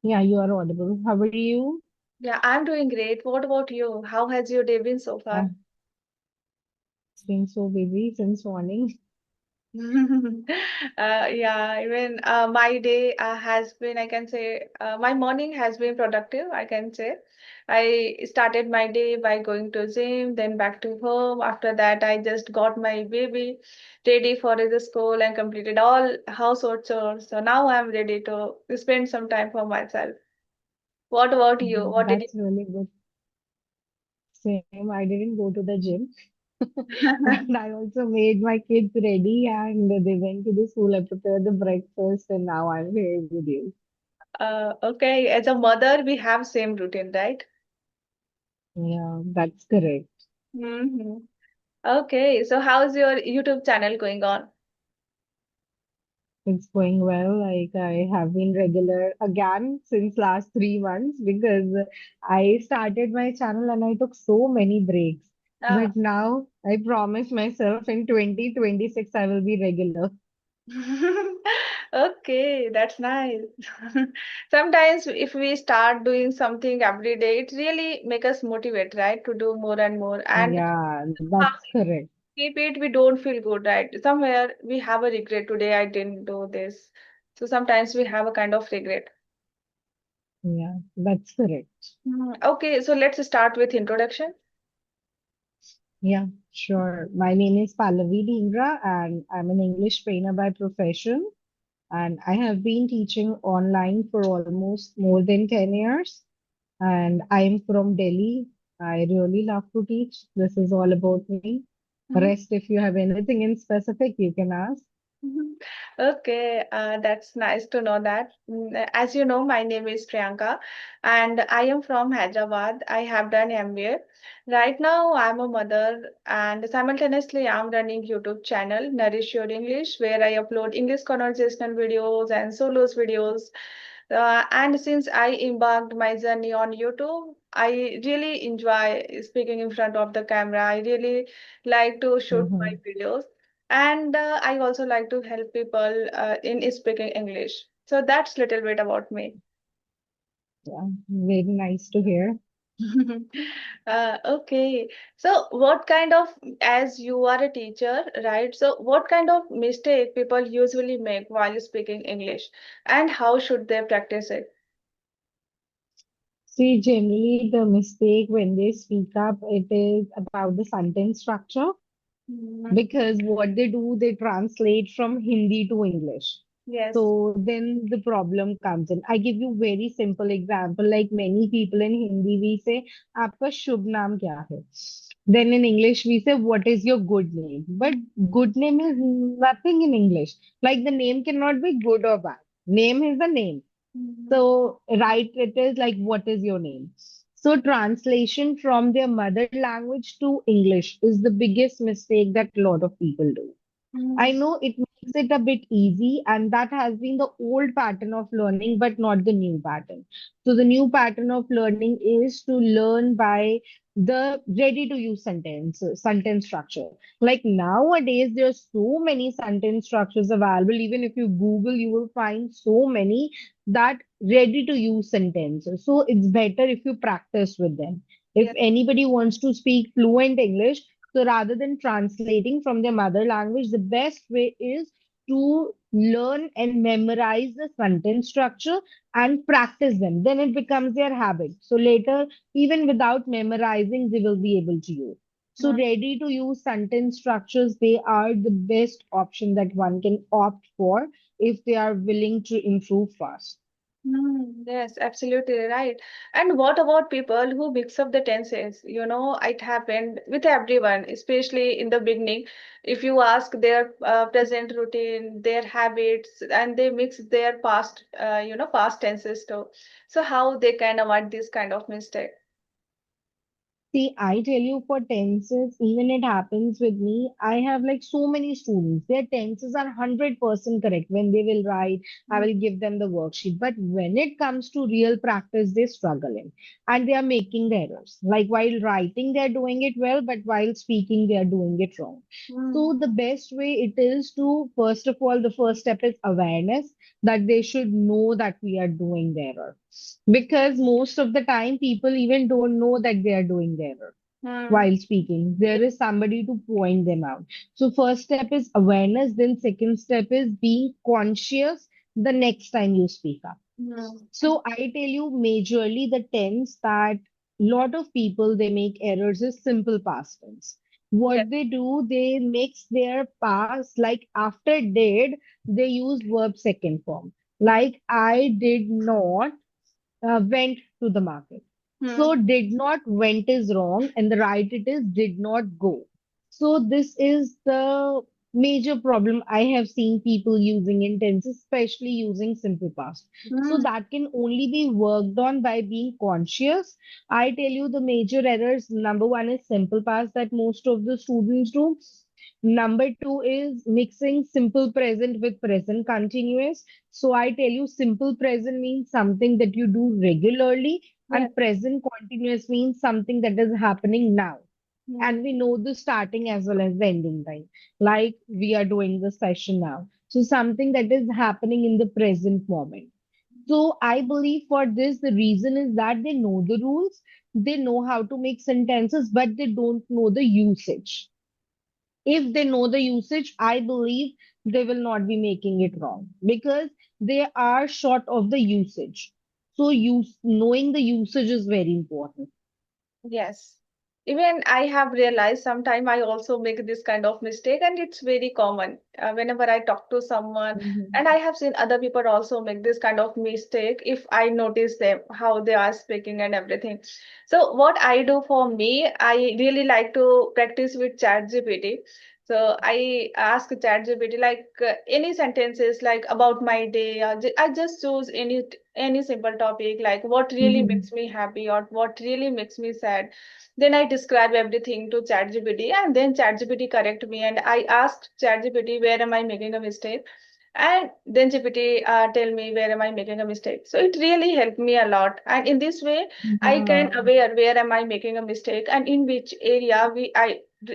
Yeah, you are audible. How are you? Yeah, I'm doing great. What about you? How has your day been so far? It's been so busy since morning. Yeah, even my day has been, I can say, my morning has been productive, I can say. I started my day by going to gym, then back to home. After that, I just got my baby ready for the school and completed all household chores. So now I'm ready to spend some time for myself. What about you? What did That's really good. Same. I didn't go to the gym. you? And I also made my kids ready and they went to the school. I prepared the breakfast and now I'm here with you. Okay, as a mother, we have same routine, right? Yeah, that's correct. Mm-hmm. Okay, so how's your YouTube channel going on? It's going well. Like I have been regular again since last 3 months because I started my channel and I took so many breaks. Ah, But now I promise myself in 2026 I will be regular. okay, that's nice. Sometimes if we start doing something every day, it really make us motivate, right, to do more and more. And Yeah, how that's correct. we keep it, we don't feel good, right? Somewhere we have a regret today, I didn't do this. So sometimes we have a kind of regret. Yeah, that's correct. Okay, so let's start with introduction. Yeah, sure. My name is Pallavi Dhingra and I'm an English trainer by profession. And I have been teaching online for almost more than 10 years. And I'm from Delhi. I really love to teach. This is all about me. Rest, if you have anything in specific, you can ask. Mhm. Okay, that's nice to know that. As you know, my name is Priyanka and I am from Hyderabad. I have done MBA. Right now, I'm a mother and simultaneously I'm running YouTube channel Nourish Your English where I upload English conversational videos and solos videos. And since I embarked my journey on YouTube, I really enjoy speaking in front of the camera. I really like to shoot my Hmm. videos. And I also like to help people in speaking English. So that's little bit about me. Yeah, very nice to hear. Okay. So what kind of, as you are a teacher, right? So what kind of mistake people usually make while speaking English and how should they practice it? See, generally, the mistake when they speak up, it is about the sentence structure Mhm. because what they do, they translate from Hindi to English. Yes. So then the problem comes in. I give you very simple example. Like many people in Hindi, we say, "आपका शुभ नाम क्या है?" Then in English, we say, "What is your good name?" But good name is nothing in English. Like the name cannot be good or bad. Name is a name. Mhm. So, right, it is like, what is your name? So, translation from their mother language to English is the biggest mistake that a lot of people do. I Mhm. know it makes it a bit easy, and that has been the old pattern of learning, but not the new pattern. So, the new pattern of learning is to learn by the ready to use sentence structure. Like nowadays, there's so many sentence structures available. Even if you Google, you will find so many that ready to use sentences. So, it's better if you practice with them. If Yes. anybody wants to speak fluent English, so rather than translating from their mother language, the best way is to learn and memorize the sentence structure and practice them. Then it becomes their habit. So later, even without memorizing, they will be able to use. So ready to use sentence structures, they are the best option that one can opt for if they are willing to improve fast. Yes, absolutely right. And what about people who mix up the tenses? You know, it happened with everyone, especially in the beginning. If you ask their present routine, their habits, and they mix their past, past tenses too. So how they can avoid this kind of mistake? See, I tell you, for tenses, even it happens with me. I have like so many students. Their tenses are 100% correct. When they will write, I Mm, will give them the worksheet. But when it comes to real practice, they struggle in and they are making the errors. Like while writing, they are doing it well, but while speaking, they are doing it wrong. mm, So the best way it is to, first of all, the first step is awareness that they should know that we are doing the error, because most of the time people even don't know that they are doing the error mm, while speaking. There is somebody to point them out. So first step is awareness, then second step is being conscious the next time you speak up. mm. So I tell you, majorly the tense that lot of people they make errors is simple past tense. Yes. What they do, they mix their past, like after did, they use verb second form. Like I did not went to the market. So Mm, did not went is wrong, and the right it is did not go. So this is the major problem I have seen people using in tense, especially using simple past. So mm. that can only be worked on by being conscious. I tell you the major errors. Number one is simple past that most of the students do. Number two is mixing simple present with present continuous. So I tell you, simple present means something that you do regularly, Yes. and present continuous means something that is happening now. Mm, And we know the starting as well as the ending time. Like we are doing the session now. So something that is happening in the present moment. So I believe for this, the reason is that they know the rules, they know how to make sentences, but they don't know the usage. If they know the usage, I believe they will not be making it wrong because they are short of the usage. So knowing the usage is very important. yes. Even I have realized sometime I also make this kind of mistake, and it's very common. Whenever I talk to someone, Mhm. and I have seen other people also make this kind of mistake if I notice them, how they are speaking and everything. So what I do for me, I really like to practice with ChatGPT. So I ask ChatGPT like any sentences like about my day. I just choose any simple topic like what really Mhm. makes me happy or what really makes me sad. Then I describe everything to ChatGPT, and then ChatGPT correct me, and I asked ChatGPT where am I making a mistake, and then GPT tell me where am I making a mistake. So it really helped me a lot, and in this way I can Yeah. aware where am I making a mistake and in which area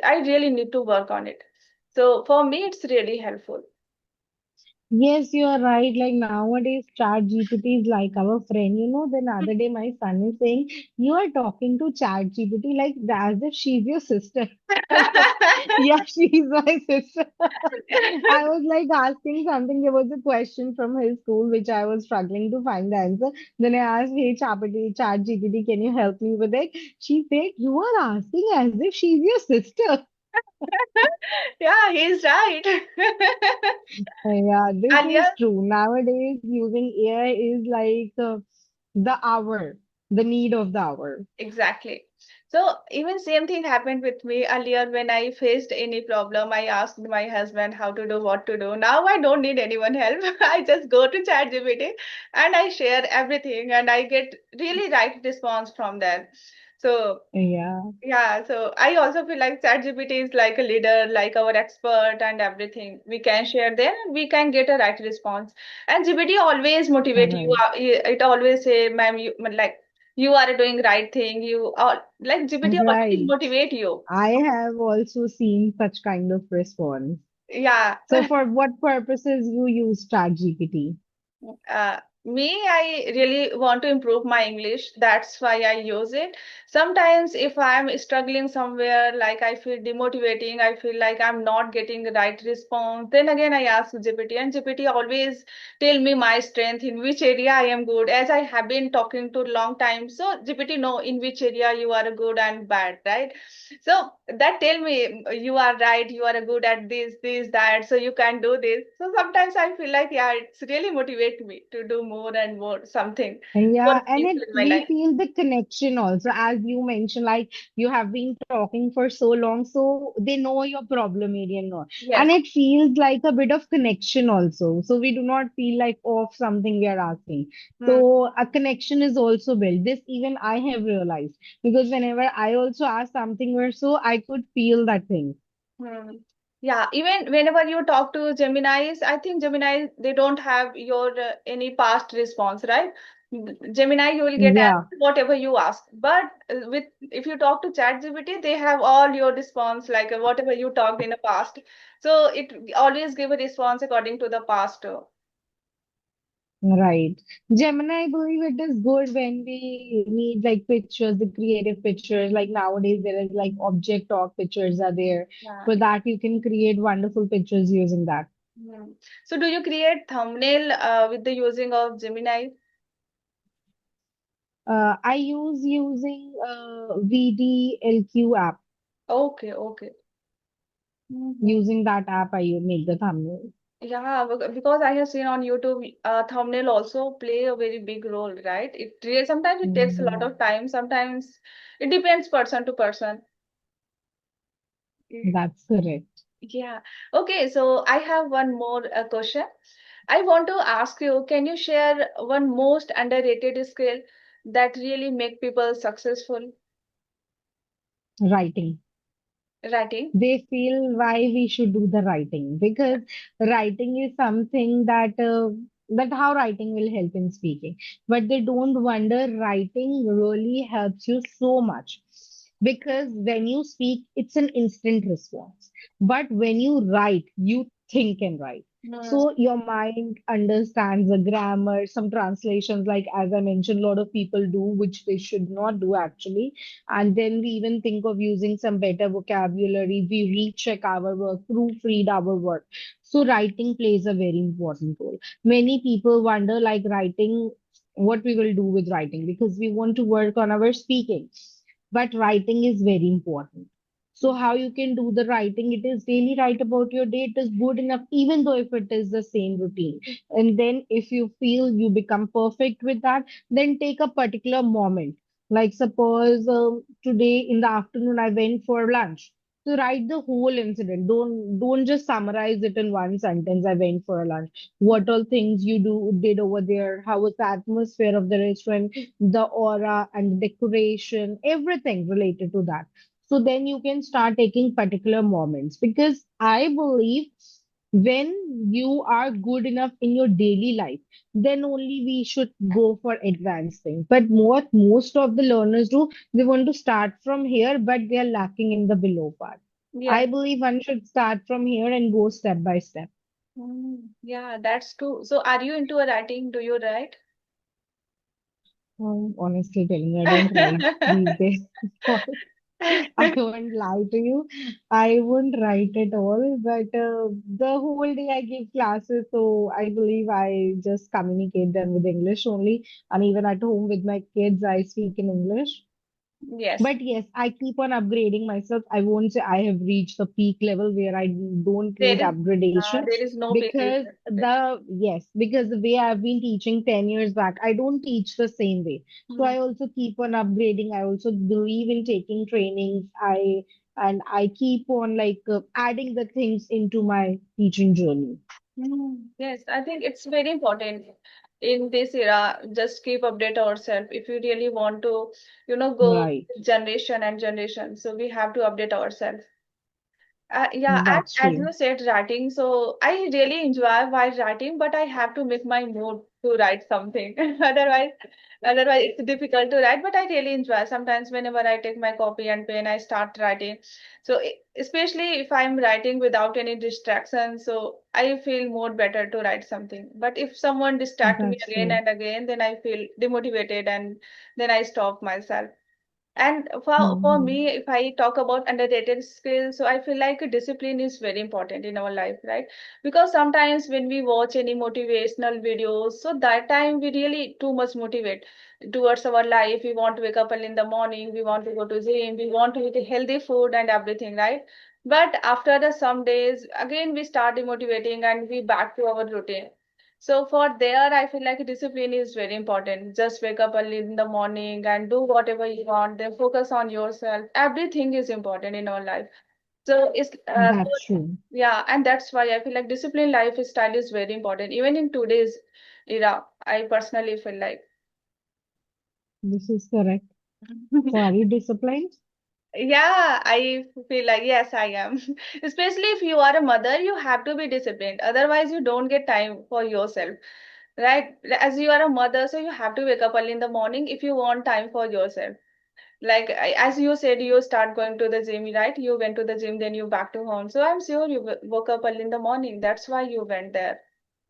I really need to work on it. So for me it's really helpful. Yes, you are right. Like nowadays, Chat GPT is like our friend. The other day my son is saying, you are talking to Chat GPT like as if she's your sister. I was like, yeah, she's my sister. I was like asking something. There was a question from his school which I was struggling to find the answer. Then I asked, hey, Chat GPT, can you help me with it? She said, you are asking as if she's your sister. Yeah, he's right. Yeah, this Earlier, is true. Nowadays, using AI is like the hour, the need of the hour. exactly. So even same thing happened with me earlier when I faced any problem. I asked my husband how to do what to do. Now I don't need anyone help. I just go to ChatGPT and I share everything and I get really right response from there. So Yeah, yeah, so I also feel like ChatGPT is like a leader, like our expert and everything. We can share there and we can get a right response. And GPT always motivate you. right. It always say, ma'am, you like you are doing right thing. You are like GPT always Right. motivate you. I have also seen such kind of response. Yeah. So, for what purposes you use ChatGPT? Me, I really want to improve my English. That's why I use it. Sometimes, if I'm struggling somewhere, like I feel demotivating, I feel like I'm not getting the right response, then again I ask GPT, and GPT always tell me my strength, in which area I am good. As I have been talking to long time, so GPT know in which area you are good and bad, right? So that tell me you are right, you are good at this, that, so you can do this. So sometimes I feel like yeah, it's really motivate me to do more. more and more something more Yeah, and meaningful it in my we life. feel the connection also, as you mentioned, like you have been talking for so long, so they know your problem area and all. And Yes. it feels like a bit of connection also. So we do not feel like off something we are asking. Hmm. So a connection is also built. This even I have realized because whenever I also ask something or so, I could feel that thing. Hmm. Yeah, even whenever you talk to Geminis, I think Gemini they don't have your any past response, right? Gemini, you will get Yeah. answer whatever you ask. But with if you talk to ChatGPT, they have all your response, like whatever you talked in the past. So it always give a response according to the past. Right. Gemini, I believe it is good when we need like pictures, the creative pictures. Like nowadays, there is like object talk pictures are there. Yeah. For that, you can create wonderful pictures using that. Hmm. So do you create thumbnail with the using of Gemini? I use using VDLQ app. Okay, okay. Mhm. Using that app, I make the thumbnail. Yeah, because I have seen on YouTube, thumbnail also play a very big role, right? It really, sometimes it takes a lot Mhm. of time, sometimes it depends person to person. Mm. That's correct. Yeah. Okay, so I have one more question. I want to ask you, can you share one most underrated skill that really make people successful? Writing. Writing. They feel why we should do the writing because writing is something that how writing will help in speaking, but they don't wonder writing really helps you so much because when you speak it's an instant response, but when you write you think and write. Hmm. So your mind understands the grammar, some translations, like as I mentioned, a lot of people do, which they should not do actually. And then we even think of using some better vocabulary. We recheck our work, proofread our work. So writing plays a very important role. Many people wonder like writing, what we will do with writing because we want to work on our speaking. But writing is very important. So how you can do the writing, it is daily write about your day, it is good enough, even though if it is the same routine. And then if you feel you become perfect with that, then take a particular moment, like suppose today in the afternoon I went for lunch. So write the whole incident. Don't just summarize it in one sentence. I went for a lunch. What all things you did over there? How was the atmosphere of the restaurant? The aura and decoration, everything related to that. So then you can start taking particular moments because I believe when you are good enough in your daily life, then only we should go for advanced things. But what most of the learners do, they want to start from here, but they are lacking in the below part. I Yes. believe one should start from here and go step by step. Yeah, that's true. So are you into a writing? Do you write? Honestly telling you, I don't write these days. I won't lie to you. I won't write at all, but the whole day I give classes, so I believe I just communicate them with English only. And even at home with my kids, I speak in English. Yes. But yes, I keep on upgrading myself. I won't say I have reached the peak level where I don't need upgradation There is no big because difference. because the way I've been teaching 10 years back, I don't teach the same way. So Hmm. I also keep on upgrading. I also believe in taking trainings. I keep on like adding the things into my teaching journey. Yes, I think it's very important in this era. Just keep update ourselves if you really want to, go Right. generation and generation. So we have to update ourselves. Yeah, and That's as true. you said, writing. So I really enjoy while writing, but I have to make my mood to write something. Otherwise it's difficult to write. But I really enjoy. Sometimes whenever I take my copy and pen, I start writing. So especially if I'm writing without any distraction, so I feel more better to write something. But if someone distract me That's again true. and again, then I feel demotivated and then I stop myself. And for Hmm. me, if I talk about underrated skills, so I feel like discipline is very important in our life, right? Because sometimes when we watch any motivational videos, so that time we really too much motivate towards our life. We want to wake up early in the morning, we want to go to gym, we want to eat healthy food and everything, right? But after some days, again we start demotivating and we back to our routine. So for there, I feel like discipline is very important. Just wake up early in the morning and do whatever you want. Then focus on yourself. Everything is important in our life. So That's true. yeah, and that's why I feel like disciplined lifestyle is very important. Even in today's era, I personally feel like. This is correct. So are you disciplined? Yeah, I feel like yes, I am. Especially if you are a mother, you have to be disciplined. Otherwise, you don't get time for yourself, right? As you are a mother, so you have to wake up early in the morning if you want time for yourself. Like as you said, you start going to the gym, right? You went to the gym, then you back to home. So I'm sure you woke up early in the morning. That's why you went there.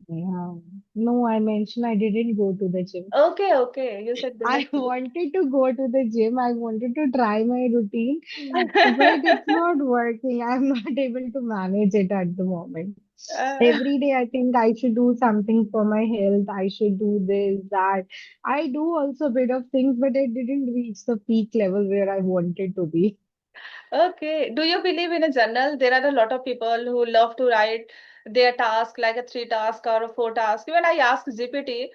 Yeah. No, I mentioned I didn't go to the gym. Okay, okay. You said I didn't. wanted to go to the gym. I wanted to try my routine, but it's not working. I'm not able to manage it at the moment. Uh, Every day, I think I should do something for my health. I should do this, that. I do also a bit of things, but I didn't reach the peak level where I wanted to be. Okay. Do you believe in a journal? There are a lot of people who love to write their task like a three task or a four task. Even I asked GPT,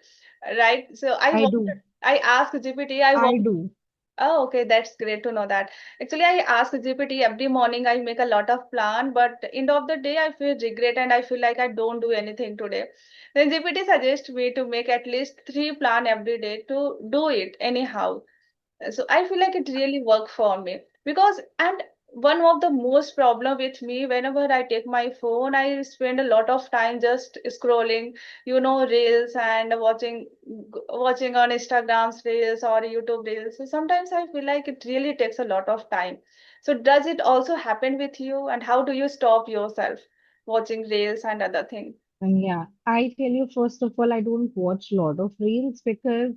right? So I do. I asked GPT, I I want. do. Oh, okay, that's great to know that. Actually, I ask GPT every morning. I make a lot of plan, but end of the day, I feel regret and I feel like I don't do anything today. Then GPT suggests me to make at least three plan every day to do it anyhow. So I feel like it really worked for me because and one of the most problem with me whenever I take my phone, I spend a lot of time just scrolling, reels and watching on Instagram's reels or YouTube reels. So sometimes I feel like it really takes a lot of time. So does it also happen with you, and how do you stop yourself watching reels and other things? And yeah, I tell you, first of all, I don't watch a lot of reels because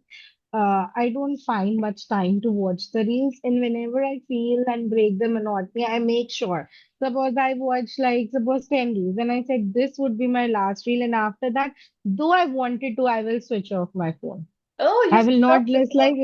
I don't find much time to watch the reels. And whenever I feel and break the monotony, I make sure. Suppose I watch like suppose 10 reels, and I said this would be my last reel, and after that, though I wanted to, I will switch off my phone. Oh, you I will stop not the just like,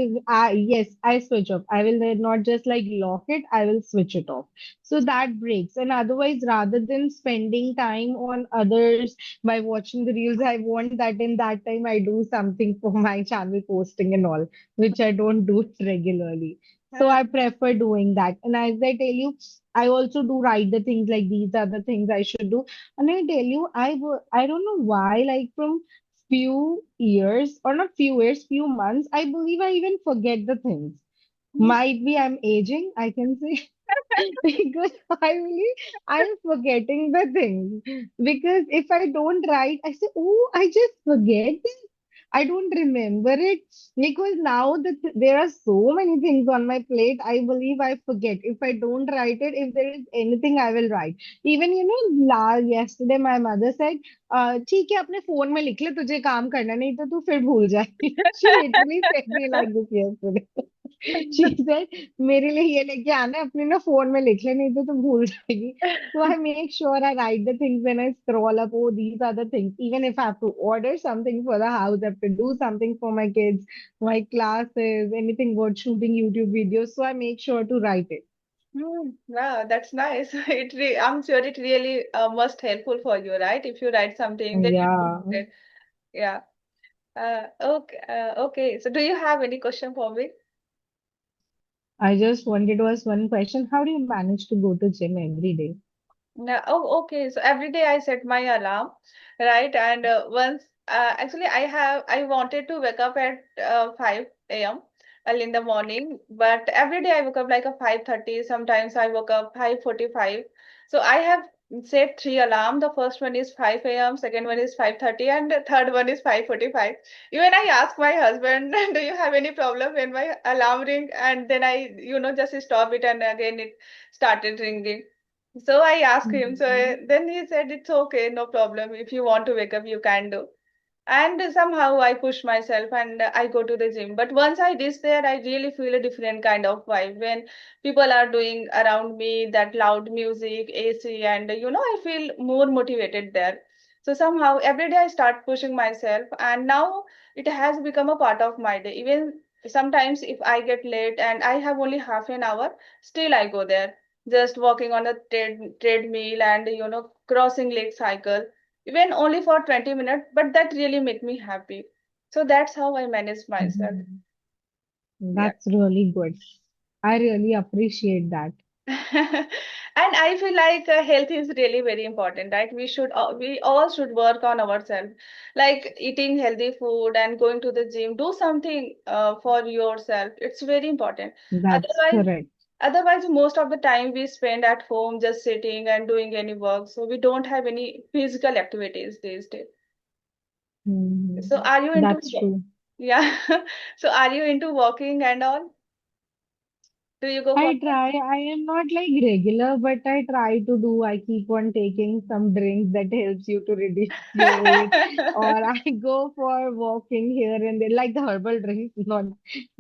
yes, I switch off. I will not just like lock it, I will switch it off. So that breaks. And otherwise, rather than spending time on others by watching the reels, I want that in that time I do something for my channel posting and all, which I don't do it regularly. So phone. I prefer doing that. And as I tell you, I also do write the things like these are the things I should do. And I tell you, I don't know why, like from few years, or not few years, few months, I believe I even forget the things. Might be I'm aging, I can say, because I believe I'm forgetting the things. Because if I don't write, I say, oh, I just forget this. I don't remember it because now that there are so many things on my plate, I believe I forget. If I don't write it, if there is anything, I will write. Even yesterday my mother said, ठीक है अपने phone में लिख ले तुझे काम करना नहीं तो तू फिर भूल जाएगी." She literally said me like this yesterday. She said, मेरे लिए ये लेके आना है अपने ना फोन में लिख ले नहीं तो तू भूल जाएगी. So I make sure I write the things when I scroll up. Oh, these are the things. Even if I have to order something for the house, I have to do something for my kids, my classes, anything about shooting YouTube videos. So I make sure to write it. Wow, that's nice. I'm sure it really must helpful for you, right? If you write something, then you don't Yeah. forget. Yeah. Okay. Okay. So, do you have any question for me? I just wanted to ask one question. How do you manage to go to gym every day? No, oh, okay. So every day I set my alarm, right? And actually, I wanted to wake up at 5 a.m. early in the morning, but every day I woke up like a 5:30. Sometimes I woke up 5:45. So I have set three alarm. The first one is 5 a.m., second one is 5:30, and the third one is 5:45. Even I ask my husband, do you have any problem when my alarm ring? And then I, just stop it and again it started ringing. So I asked him, so Mhm. then he said, it's okay, no problem. If you want to wake up, you can do. And somehow I push myself and I go to the gym. But once I reach there, I really feel a different kind of vibe when people are doing around me that loud music, AC, and I feel more motivated there. So somehow every day I start pushing myself, and now it has become a part of my day. Even sometimes if I get late and I have only half an hour, still I go there, just walking on a treadmill and crossing leg cycle. even only for 20 minutes, but that really make me happy. So that's how I manage myself. Mhm. Yeah. That's really good. I really appreciate that. And I feel like health is really very important, right? We all should work on ourselves, like eating healthy food and going to the gym. Do something for yourself. It's very important. That's Otherwise, correct. otherwise, most of the time we spend at home just sitting and doing any work. So we don't have any physical activities these days. So Mhm. are you into, That's true. yeah? So are you into walking and all? Do you go for I try. I am not like regular, but I try to do. I keep on taking some drinks that helps you to reduce your weight, or I go for walking here and there, like the herbal drinks, not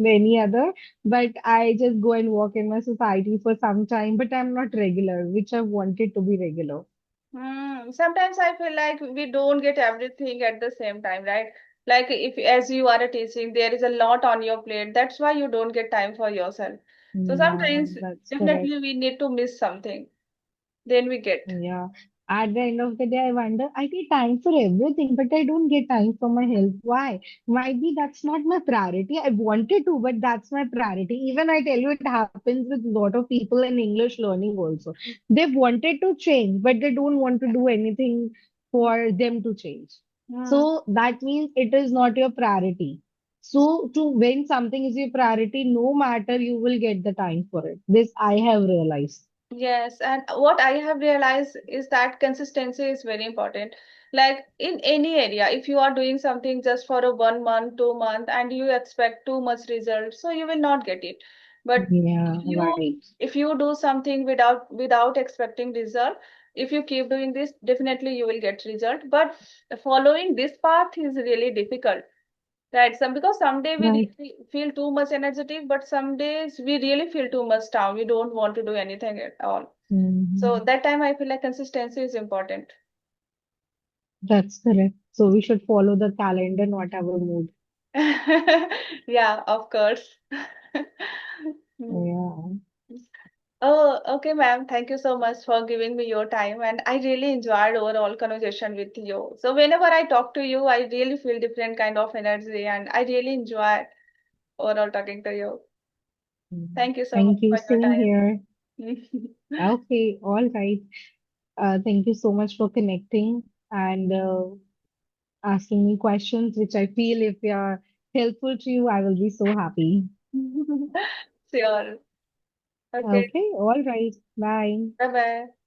any other. But I just go and walk in my society for some time, but I'm not regular, which I wanted to be regular. Sometimes I feel like we don't get everything at the same time, right? Like if as you are a teaching, there is a lot on your plate. That's why you don't get time for yourself. So Yeah, sometimes that's correct. definitely we need to miss something. Then we get. Yeah. At the end of the day, I wonder, I get time for everything, but I don't get time for my health. Why? Might be that's not my priority. I wanted to, but that's my priority. Even I tell you, it happens with a lot of people in English learning also. They wanted to change, but they don't want to do anything for them to change. Hmm. So that means it is not your priority. So to when something is your priority, no matter you will get the time for it. This I have realized. Yes, and what I have realized is that consistency is very important. Like in any area, if you are doing something just for a 1 month, 2 month, and you expect too much result, so you will not get it. But Yeah, if you right. if you do something without expecting result, if you keep doing this, definitely you will get result. But following this path is really difficult. Right, because someday we Right. really feel too much energetic, but some days we really feel too much down. We don't want to do anything at all. So Mhm. that time I feel like consistency is important. That's correct. So we should follow the calendar, not our mood. Yeah, of course. Hmm. Yeah. Oh, okay, ma'am. Thank you so much for giving me your time, and I really enjoyed overall conversation with you. So whenever I talk to you, I really feel different kind of energy, and I really enjoy overall talking to you. Mhm. Thank you so much Thank you. for your Same here. time. Okay. All right. Thank you so much for connecting and asking me questions, which I feel if they are helpful to you, I will be so happy. Sure. Okay. Okay. All right. Bye. Bye bye.